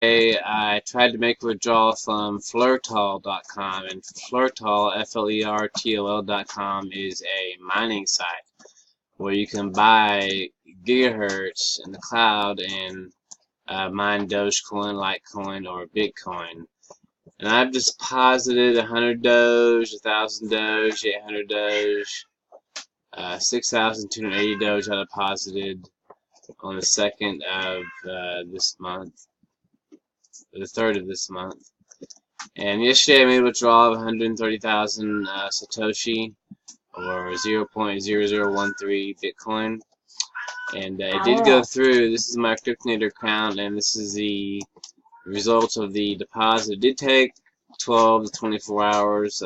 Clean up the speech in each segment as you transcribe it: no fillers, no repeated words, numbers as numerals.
I tried to make a withdrawal from Flertol.com, and Flertol, Flertol.com, is a mining site where you can buy gigahertz in the cloud and mine Dogecoin, Litecoin, or Bitcoin. And I've deposited 100 Doge, 1,000 Doge, 800 Doge, 6,280 Doge I deposited on the 2nd of this month, the 3rd of this month. And yesterday I made a withdrawal of 130,000 Satoshi, or 0.0013 Bitcoin. And it did go through. This is my Cryptonator account, and this is the result of the deposit. It did take 12 to 24 hours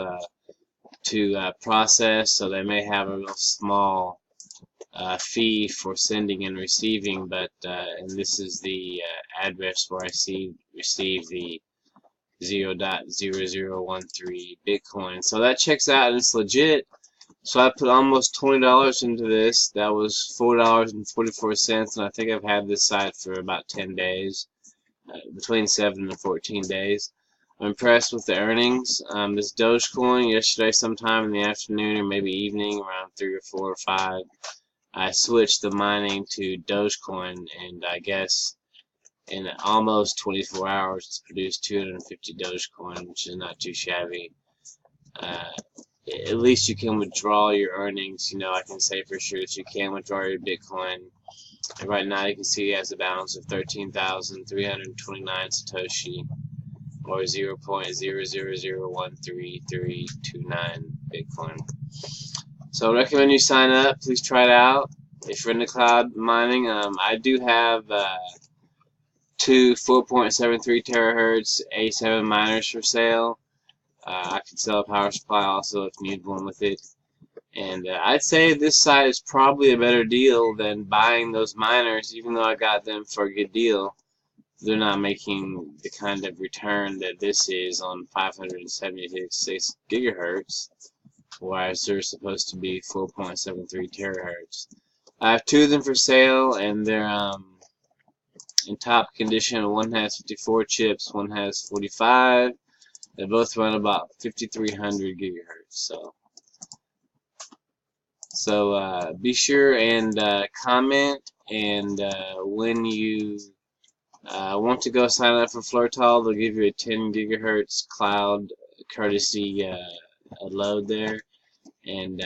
to process, so they may have a real small fee for sending and receiving, but and this is the address where I received the 0.0013 Bitcoin. So that checks out, and it's legit. So I put almost $20 into this. That was $4.44, and I think I've had this site for about 10 days, between 7 and 14 days. I'm impressed with the earnings. This Dogecoin, yesterday sometime in the afternoon or maybe evening, around 3 or 4 or 5, I switched the mining to Dogecoin, and I guess in almost 24 hours it's produced 250 Dogecoin, which is not too shabby. At least you can withdraw your earnings. You know, I can say for sure that you can withdraw your Bitcoin. And right now you can see it has a balance of 13,329 Satoshi, or 0.00013329 Bitcoin. So I recommend you sign up. Please try it out. If you're into cloud mining, I do have two 4.73 terahertz A7 miners for sale. I can sell a power supply also if you need one with it. And I'd say this site is probably a better deal than buying those miners, even though I got them for a good deal. They're not making the kind of return that this is on 576 gigahertz, whereas they're supposed to be 4.73 terahertz. I have two of them for sale, and they're in top condition. One has 54 chips, one has 45. They both run about 5,300 gigahertz. So be sure and comment, and when you want to go sign up for Flertol, they'll give you a 10 gigahertz cloud courtesy load there, and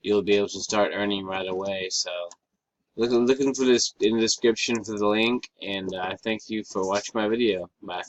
you'll be able to start earning right away. So looking for this in the description for the link, and I thank you for watching my video. Bye.